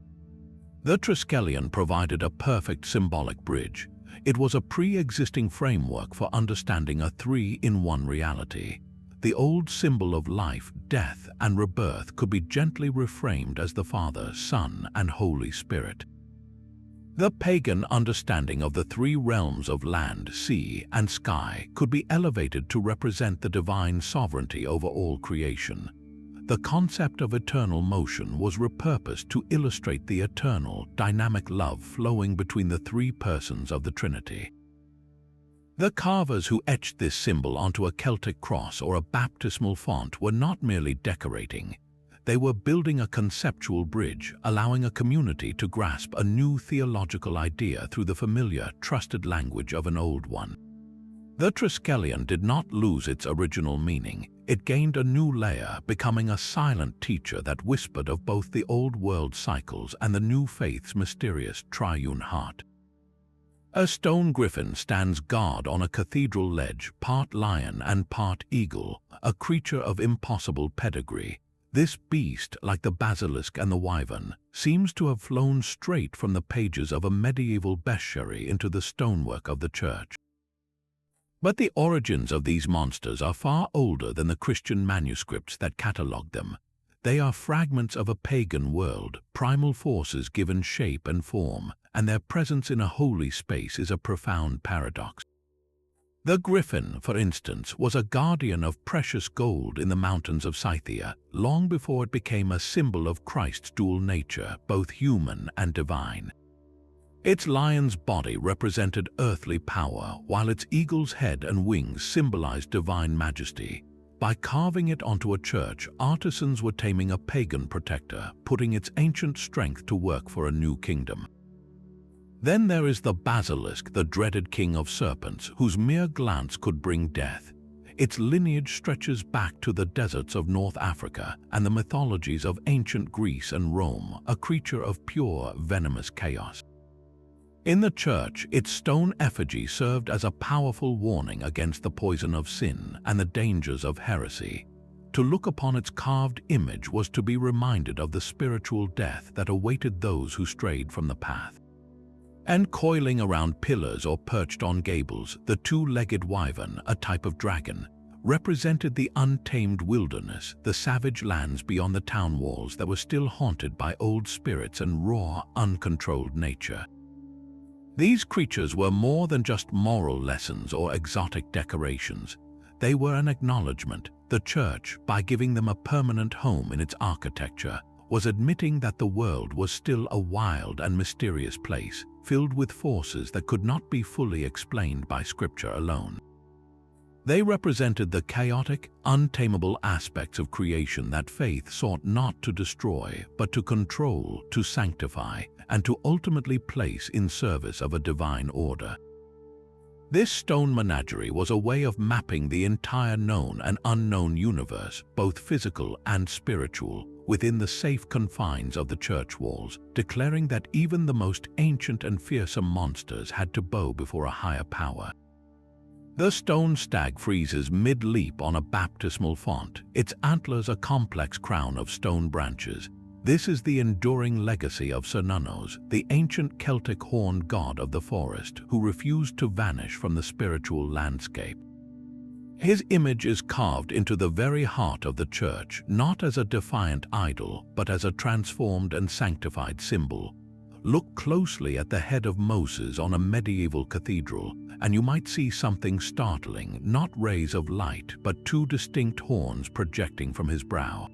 The Triskelion provided a perfect symbolic bridge. It was a pre-existing framework for understanding a 3-in-1 reality. The old symbol of life, death, and rebirth could be gently reframed as the Father, Son, and Holy Spirit. The pagan understanding of the 3 realms of land, sea, and sky could be elevated to represent the divine sovereignty over all creation. The concept of eternal motion was repurposed to illustrate the eternal, dynamic love flowing between the 3 persons of the Trinity. The carvers who etched this symbol onto a Celtic cross or a baptismal font were not merely decorating. They were building a conceptual bridge, allowing a community to grasp a new theological idea through the familiar, trusted language of an old one. The Triskelion did not lose its original meaning. It gained a new layer, becoming a silent teacher that whispered of both the old world cycles and the new faith's mysterious triune heart. A stone griffin stands guard on a cathedral ledge, part lion and part eagle, a creature of impossible pedigree. This beast, like the basilisk and the wyvern, seems to have flown straight from the pages of a medieval bestiary into the stonework of the church. But the origins of these monsters are far older than the Christian manuscripts that catalogue them. They are fragments of a pagan world, primal forces given shape and form, and their presence in a holy space is a profound paradox. The griffin, for instance, was a guardian of precious gold in the mountains of Scythia, long before it became a symbol of Christ's dual nature, both human and divine. Its lion's body represented earthly power, while its eagle's head and wings symbolized divine majesty. By carving it onto a church, artisans were taming a pagan protector, putting its ancient strength to work for a new kingdom. Then there is the basilisk, the dreaded king of serpents, whose mere glance could bring death. Its lineage stretches back to the deserts of North Africa and the mythologies of ancient Greece and Rome, a creature of pure, venomous chaos. In the church, its stone effigy served as a powerful warning against the poison of sin and the dangers of heresy. To look upon its carved image was to be reminded of the spiritual death that awaited those who strayed from the path. And coiling around pillars or perched on gables, the two-legged wyvern, a type of dragon, represented the untamed wilderness, the savage lands beyond the town walls that were still haunted by old spirits and raw, uncontrolled nature. These creatures were more than just moral lessons or exotic decorations. They were an acknowledgement. The church, by giving them a permanent home in its architecture, was admitting that the world was still a wild and mysterious place, filled with forces that could not be fully explained by scripture alone. They represented the chaotic, untamable aspects of creation that faith sought not to destroy, but to control, to sanctify, and to ultimately place in service of a divine order. This stone menagerie was a way of mapping the entire known and unknown universe, both physical and spiritual, within the safe confines of the church walls, declaring that even the most ancient and fearsome monsters had to bow before a higher power. The stone stag freezes mid-leap on a baptismal font, its antlers a complex crown of stone branches. This is the enduring legacy of Cernunnos, the ancient Celtic horned god of the forest who refused to vanish from the spiritual landscape. His image is carved into the very heart of the church, not as a defiant idol, but as a transformed and sanctified symbol. Look closely at the head of Moses on a medieval cathedral, and you might see something startling, not rays of light, but two distinct horns projecting from his brow.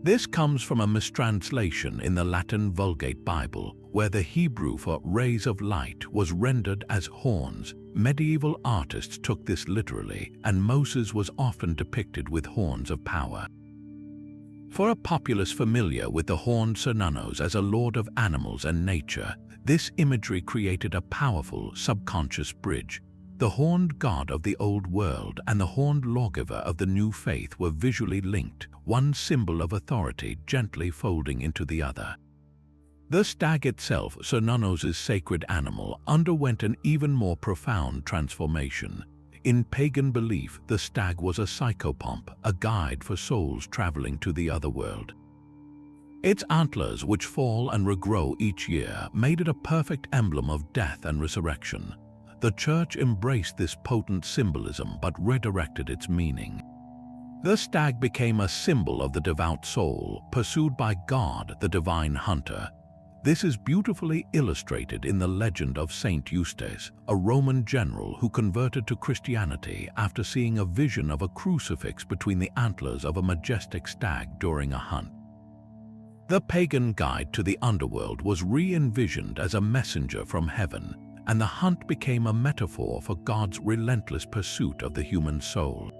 This comes from a mistranslation in the Latin Vulgate Bible, where the Hebrew for rays of light was rendered as horns. Medieval artists took this literally, and Moses was often depicted with horns of power. For a populace familiar with the horned Cernunnos as a lord of animals and nature, this imagery created a powerful subconscious bridge. The horned god of the old world and the horned lawgiver of the new faith were visually linked, one symbol of authority gently folding into the other. The stag itself, Cernunnos' sacred animal, underwent an even more profound transformation. In pagan belief, the stag was a psychopomp, a guide for souls traveling to the other world. Its antlers, which fall and regrow each year, made it a perfect emblem of death and resurrection. The church embraced this potent symbolism but redirected its meaning. The stag became a symbol of the devout soul, pursued by God, the divine hunter. This is beautifully illustrated in the legend of Saint Eustace, a Roman general who converted to Christianity after seeing a vision of a crucifix between the antlers of a majestic stag during a hunt. The pagan guide to the underworld was re-envisioned as a messenger from heaven, and the hunt became a metaphor for God's relentless pursuit of the human soul.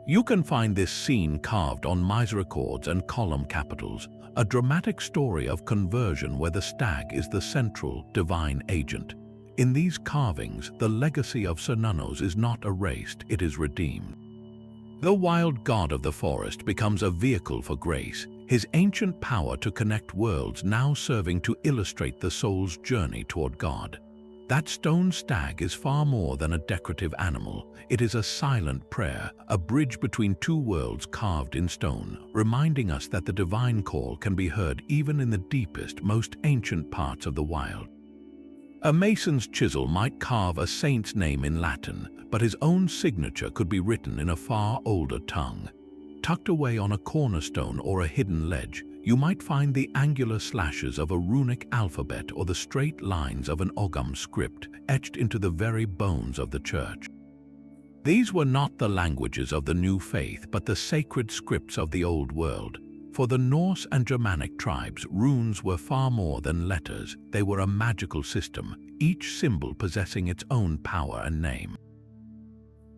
You can find this scene carved on misericords and column capitals, a dramatic story of conversion where the stag is the central, divine agent. In these carvings, the legacy of Cernunnos is not erased, it is redeemed. The wild god of the forest becomes a vehicle for grace, his ancient power to connect worlds now serving to illustrate the soul's journey toward God. That stone stag is far more than a decorative animal. It is a silent prayer, a bridge between two worlds carved in stone, reminding us that the divine call can be heard even in the deepest, most ancient parts of the wild. A mason's chisel might carve a saint's name in Latin, but his own signature could be written in a far older tongue. Tucked away on a cornerstone or a hidden ledge, you might find the angular slashes of a runic alphabet or the straight lines of an Ogham script etched into the very bones of the church. These were not the languages of the new faith, but the sacred scripts of the old world. For the Norse and Germanic tribes, runes were far more than letters. They were a magical system, each symbol possessing its own power and name.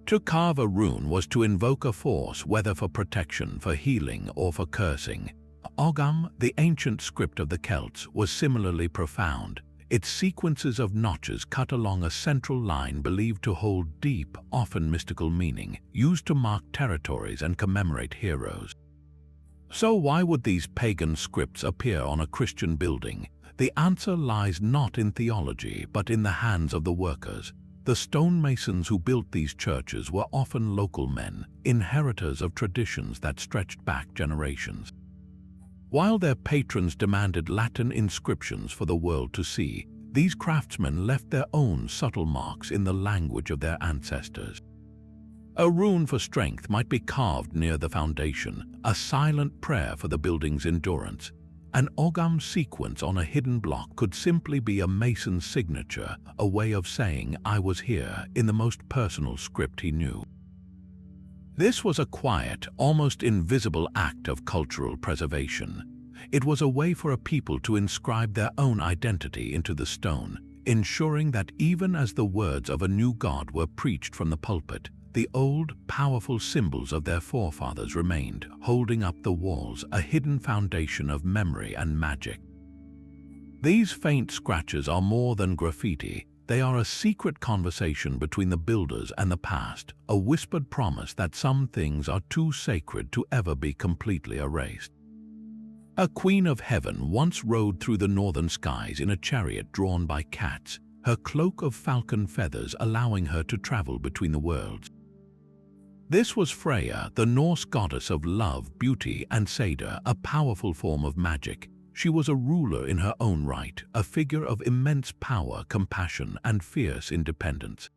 To carve a rune was to invoke a force, whether for protection, for healing, or for cursing. Ogham, the ancient script of the Celts, was similarly profound, its sequences of notches cut along a central line believed to hold deep, often mystical meaning, used to mark territories and commemorate heroes. So why would these pagan scripts appear on a Christian building? The answer lies not in theology, but in the hands of the workers. The stonemasons who built these churches were often local men, inheritors of traditions that stretched back generations. While their patrons demanded Latin inscriptions for the world to see, these craftsmen left their own subtle marks in the language of their ancestors. A rune for strength might be carved near the foundation, a silent prayer for the building's endurance. An ogam sequence on a hidden block could simply be a mason's signature, a way of saying "I was here" in the most personal script he knew. This was a quiet, almost invisible act of cultural preservation. It was a way for a people to inscribe their own identity into the stone, ensuring that even as the words of a new god were preached from the pulpit, the old, powerful symbols of their forefathers remained, holding up the walls, a hidden foundation of memory and magic. These faint scratches are more than graffiti. They are a secret conversation between the builders and the past, a whispered promise that some things are too sacred to ever be completely erased. A queen of heaven once rode through the northern skies in a chariot drawn by cats, her cloak of falcon feathers allowing her to travel between the worlds. This was Freya, the Norse goddess of love, beauty, and Seder, a powerful form of magic. She was a ruler in her own right, a figure of immense power, compassion, and fierce independence.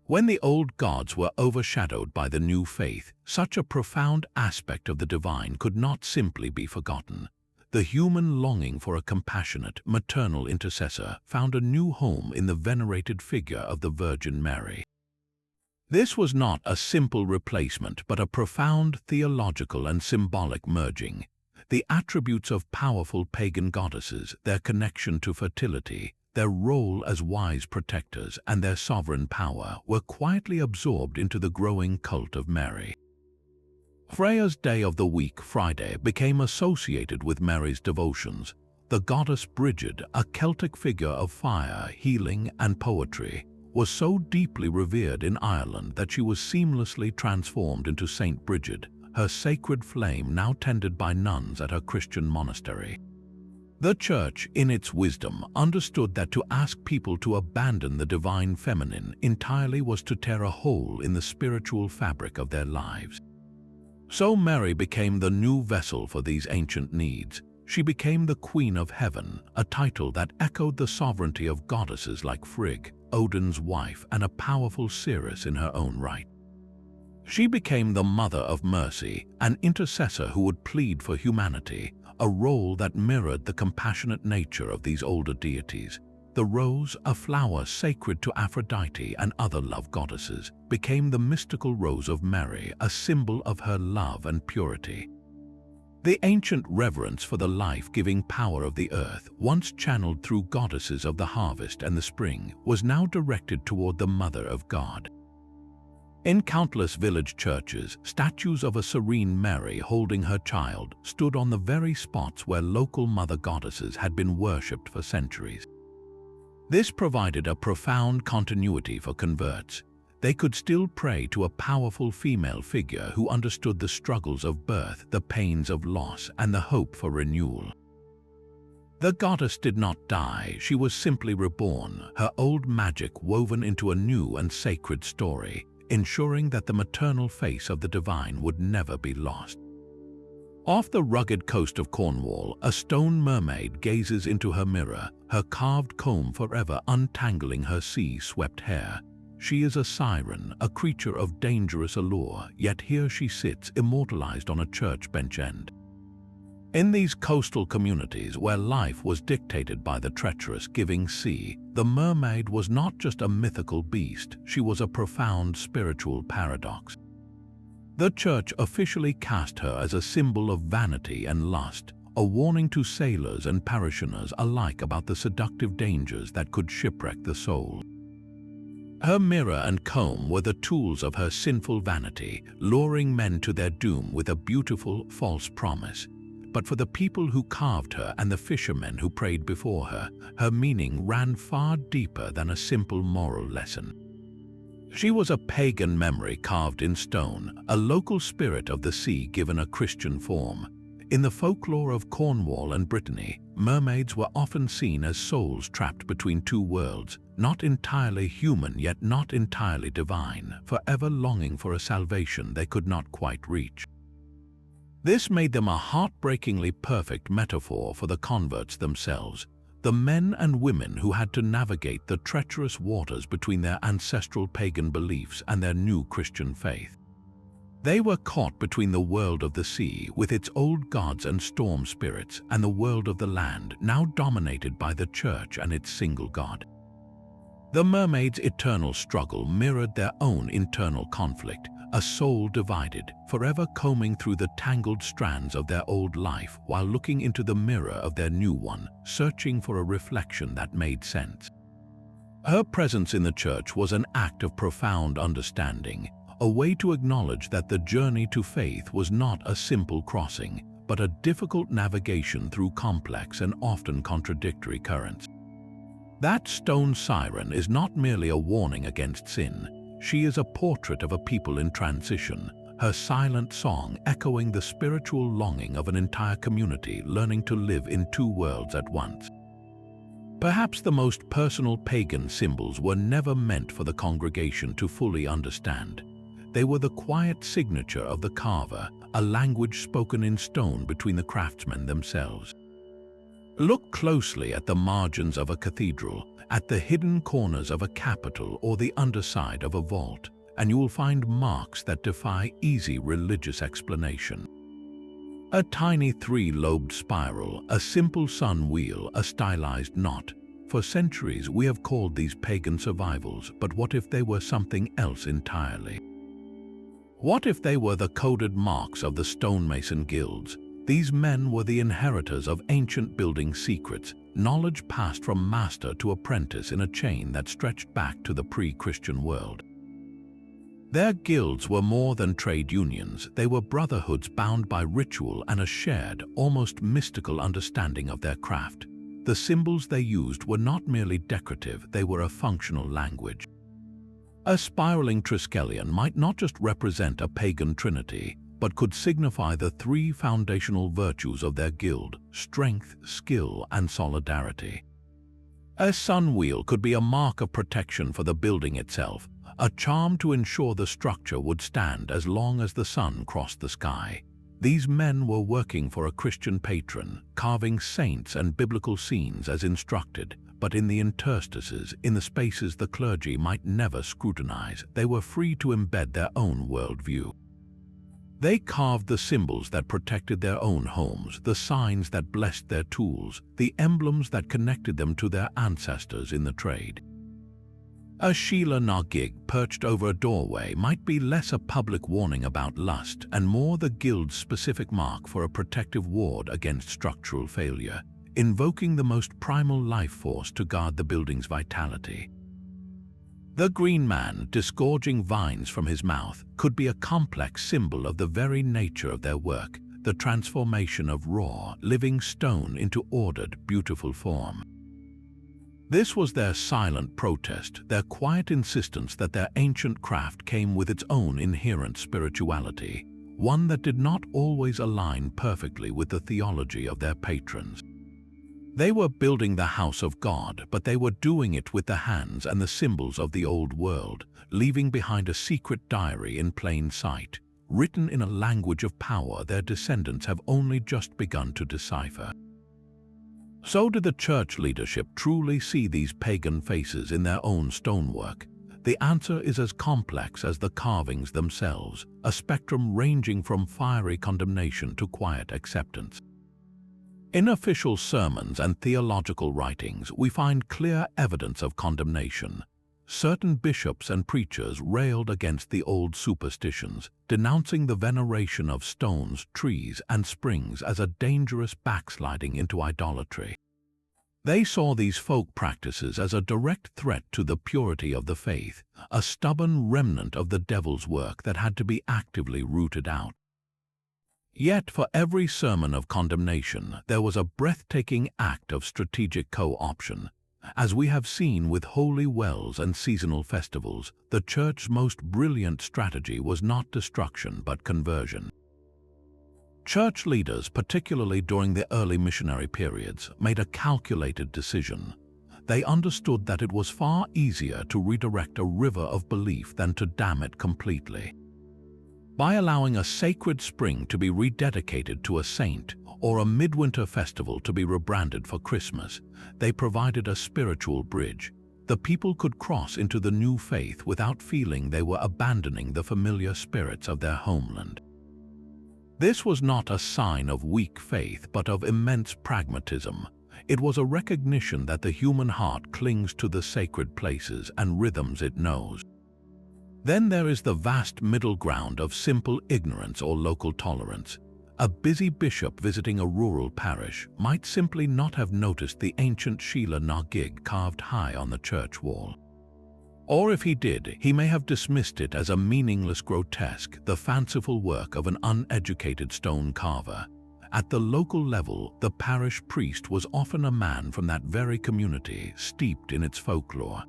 When the old gods were overshadowed by the new faith, such a profound aspect of the divine could not simply be forgotten. The human longing for a compassionate, maternal intercessor found a new home in the venerated figure of the Virgin Mary. This was not a simple replacement, but a profound theological and symbolic merging. The attributes of powerful pagan goddesses, their connection to fertility, their role as wise protectors, and their sovereign power were quietly absorbed into the growing cult of Mary. Freya's day of the week, Friday, became associated with Mary's devotions. The goddess Brigid, a Celtic figure of fire, healing, and poetry, was so deeply revered in Ireland that she was seamlessly transformed into Saint Brigid, her sacred flame now tended by nuns at her Christian monastery. The Church, in its wisdom, understood that to ask people to abandon the divine feminine entirely was to tear a hole in the spiritual fabric of their lives. So Mary became the new vessel for these ancient needs. She became the Queen of Heaven, a title that echoed the sovereignty of goddesses like Frigg, Odin's wife, and a powerful seeress in her own right. She became the Mother of Mercy, an intercessor who would plead for humanity, a role that mirrored the compassionate nature of these older deities. The rose, a flower sacred to Aphrodite and other love goddesses, became the mystical rose of Mary, a symbol of her love and purity. The ancient reverence for the life-giving power of the earth, once channeled through goddesses of the harvest and the spring, was now directed toward the Mother of God. In countless village churches, statues of a serene Mary holding her child stood on the very spots where local mother goddesses had been worshipped for centuries. This provided a profound continuity for converts. They could still pray to a powerful female figure who understood the struggles of birth, the pains of loss, and the hope for renewal. The goddess did not die, she was simply reborn, her old magic woven into a new and sacred story, ensuring that the maternal face of the divine would never be lost. Off the rugged coast of Cornwall, a stone mermaid gazes into her mirror, her carved comb forever untangling her sea-swept hair. She is a siren, a creature of dangerous allure, yet here she sits, immortalized on a church bench end. In these coastal communities where life was dictated by the treacherous giving sea, the mermaid was not just a mythical beast, she was a profound spiritual paradox. The church officially cast her as a symbol of vanity and lust, a warning to sailors and parishioners alike about the seductive dangers that could shipwreck the soul. Her mirror and comb were the tools of her sinful vanity, luring men to their doom with a beautiful, false promise. But for the people who carved her and the fishermen who prayed before her, her meaning ran far deeper than a simple moral lesson. She was a pagan memory carved in stone, a local spirit of the sea given a Christian form. In the folklore of Cornwall and Brittany, mermaids were often seen as souls trapped between two worlds, not entirely human yet not entirely divine, forever longing for a salvation they could not quite reach. This made them a heartbreakingly perfect metaphor for the converts themselves. the men and women who had to navigate the treacherous waters between their ancestral pagan beliefs and their new Christian faith. They were caught between the world of the sea, with its old gods and storm spirits, and the world of the land, now dominated by the church and its single god. The mermaid's eternal struggle mirrored their own internal conflict, a soul divided, forever combing through the tangled strands of their old life while looking into the mirror of their new one, searching for a reflection that made sense. Her presence in the church was an act of profound understanding, a way to acknowledge that the journey to faith was not a simple crossing, but a difficult navigation through complex and often contradictory currents. That stone siren is not merely a warning against sin. She is a portrait of a people in transition, her silent song echoing the spiritual longing of an entire community learning to live in two worlds at once. Perhaps the most personal pagan symbols were never meant for the congregation to fully understand. They were the quiet signature of the carver, a language spoken in stone between the craftsmen themselves. Look closely at the margins of a cathedral, at the hidden corners of a capital or the underside of a vault, and you will find marks that defy easy religious explanation. A tiny three-lobed spiral, a simple sun wheel, a stylized knot. For centuries we have called these pagan survivals, but what if they were something else entirely? What if they were the coded marks of the stonemason guilds? These men were the inheritors of ancient building secrets, knowledge passed from master to apprentice in a chain that stretched back to the pre-Christian world. Their guilds were more than trade unions. They were brotherhoods bound by ritual and a shared, almost mystical understanding of their craft. The symbols they used were not merely decorative, they were a functional language. A spiraling triskelion might not just represent a pagan trinity, but could signify the three foundational virtues of their guild: strength, skill, and solidarity. A sun wheel could be a mark of protection for the building itself, a charm to ensure the structure would stand as long as the sun crossed the sky. These men were working for a Christian patron, carving saints and biblical scenes as instructed, but in the interstices, in the spaces the clergy might never scrutinize, they were free to embed their own worldview. They carved the symbols that protected their own homes, the signs that blessed their tools, the emblems that connected them to their ancestors in the trade. A Sheela-na-gig perched over a doorway might be less a public warning about lust and more the guild's specific mark for a protective ward against structural failure, invoking the most primal life force to guard the building's vitality. The green man, disgorging vines from his mouth, could be a complex symbol of the very nature of their work, the transformation of raw, living stone into ordered, beautiful form. This was their silent protest, their quiet insistence that their ancient craft came with its own inherent spirituality, one that did not always align perfectly with the theology of their patrons. They were building the house of God, but they were doing it with the hands and the symbols of the old world, leaving behind a secret diary in plain sight, written in a language of power their descendants have only just begun to decipher. So did the church leadership truly see these pagan faces in their own stonework? The answer is as complex as the carvings themselves, a spectrum ranging from fiery condemnation to quiet acceptance. In official sermons and theological writings, we find clear evidence of condemnation. Certain bishops and preachers railed against the old superstitions, denouncing the veneration of stones, trees, and springs as a dangerous backsliding into idolatry. They saw these folk practices as a direct threat to the purity of the faith, a stubborn remnant of the devil's work that had to be actively rooted out. Yet for every sermon of condemnation, there was a breathtaking act of strategic co-option. As we have seen with holy wells and seasonal festivals, the church's most brilliant strategy was not destruction but conversion. Church leaders, particularly during the early missionary periods, made a calculated decision. They understood that it was far easier to redirect a river of belief than to dam it completely. By allowing a sacred spring to be rededicated to a saint, or a midwinter festival to be rebranded for Christmas. They provided a spiritual bridge. The people could cross into the new faith without feeling they were abandoning the familiar spirits of their homeland. This was not a sign of weak faith, but of immense pragmatism. It was a recognition that the human heart clings to the sacred places and rhythms it knows. Then there is the vast middle ground of simple ignorance or local tolerance. A busy bishop visiting a rural parish might simply not have noticed the ancient Sheela-na-gig carved high on the church wall. Or if he did, he may have dismissed it as a meaningless grotesque, the fanciful work of an uneducated stone carver. At the local level, the parish priest was often a man from that very community, steeped in its folklore.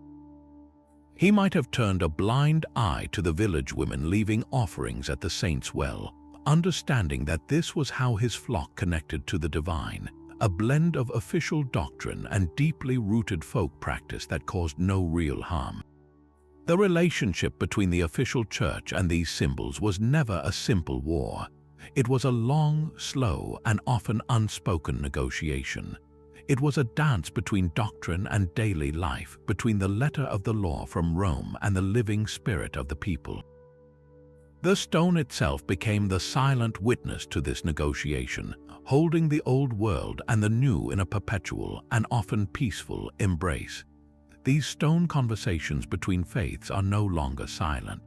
He might have turned a blind eye to the village women leaving offerings at the saint's well, understanding that this was how his flock connected to the divine, a blend of official doctrine and deeply rooted folk practice that caused no real harm. The relationship between the official church and these symbols was never a simple war. It was a long, slow, and often unspoken negotiation. It was a dance between doctrine and daily life, between the letter of the law from Rome and the living spirit of the people. The stone itself became the silent witness to this negotiation, holding the old world and the new in a perpetual and often peaceful embrace. These stone conversations between faiths are no longer silent.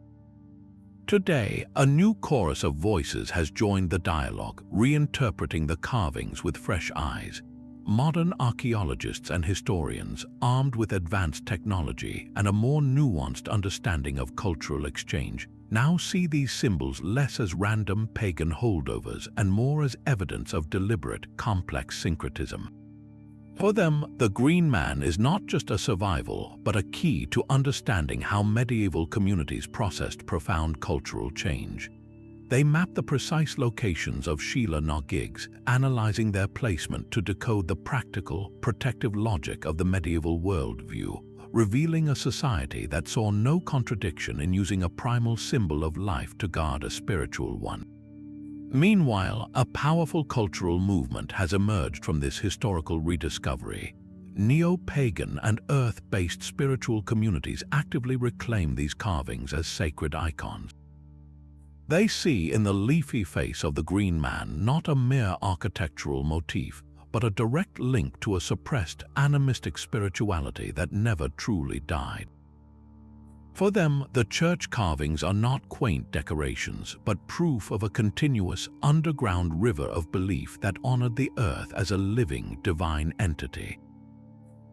Today, a new chorus of voices has joined the dialogue, reinterpreting the carvings with fresh eyes. Modern archaeologists and historians, armed with advanced technology and a more nuanced understanding of cultural exchange, now see these symbols less as random pagan holdovers and more as evidence of deliberate, complex syncretism. For them, the green man is not just a survival, but a key to understanding how medieval communities processed profound cultural change. They map the precise locations of Sheela-na-gigs, analyzing their placement to decode the practical, protective logic of the medieval worldview, revealing a society that saw no contradiction in using a primal symbol of life to guard a spiritual one. Meanwhile, a powerful cultural movement has emerged from this historical rediscovery. Neo-pagan and earth-based spiritual communities actively reclaim these carvings as sacred icons. They see in the leafy face of the green man not a mere architectural motif, but a direct link to a suppressed animistic spirituality that never truly died. For them, the church carvings are not quaint decorations, but proof of a continuous, underground river of belief that honored the earth as a living, divine entity.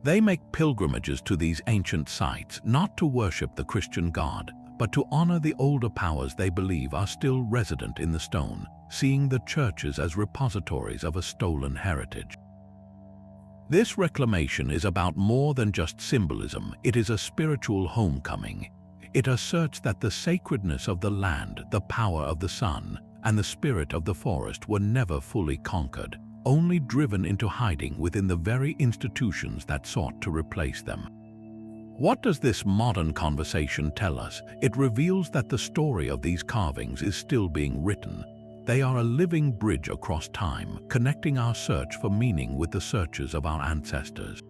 They make pilgrimages to these ancient sites not to worship the Christian God, but to honor the older powers they believe are still resident in the stone, seeing the churches as repositories of a stolen heritage. This reclamation is about more than just symbolism. It is a spiritual homecoming. It asserts that the sacredness of the land, the power of the sun, and the spirit of the forest were never fully conquered, only driven into hiding within the very institutions that sought to replace them. What does this modern conversation tell us? It reveals that the story of these carvings is still being written. They are a living bridge across time, connecting our search for meaning with the searches of our ancestors.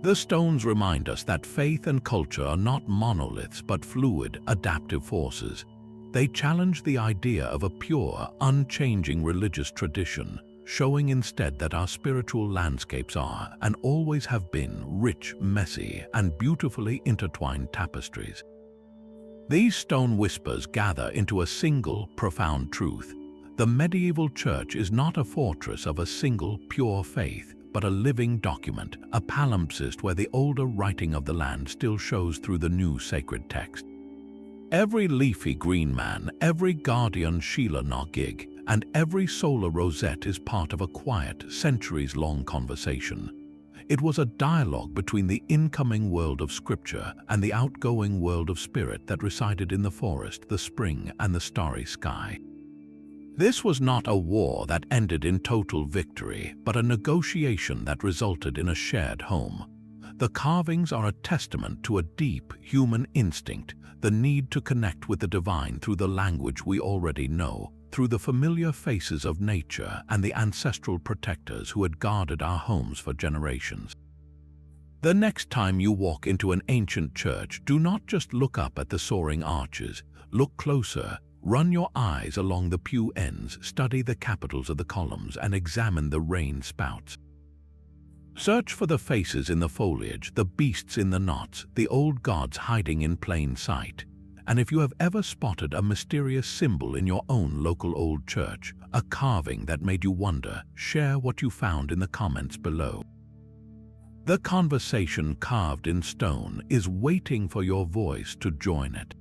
The stones remind us that faith and culture are not monoliths but fluid, adaptive forces. They challenge the idea of a pure, unchanging religious tradition, showing instead that our spiritual landscapes are, and always have been, rich, messy, and beautifully intertwined tapestries. These stone whispers gather into a single, profound truth. The medieval church is not a fortress of a single, pure faith, but a living document, a palimpsest where the older writing of the land still shows through the new sacred text. Every leafy green man, every guardian Sheela-na-gig, and every solar rosette is part of a quiet, centuries-long conversation. It was a dialogue between the incoming world of scripture and the outgoing world of spirit that resided in the forest, the spring, and the starry sky. This was not a war that ended in total victory, but a negotiation that resulted in a shared home. The carvings are a testament to a deep human instinct, the need to connect with the divine through the language we already know, through the familiar faces of nature and the ancestral protectors who had guarded our homes for generations. The next time you walk into an ancient church, do not just look up at the soaring arches. Look closer. Run your eyes along the pew ends, study the capitals of the columns, and examine the rain spouts. Search for the faces in the foliage, the beasts in the knots, the old gods hiding in plain sight. And if you have ever spotted a mysterious symbol in your own local old church, a carving that made you wonder, share what you found in the comments below. The conversation carved in stone is waiting for your voice to join it.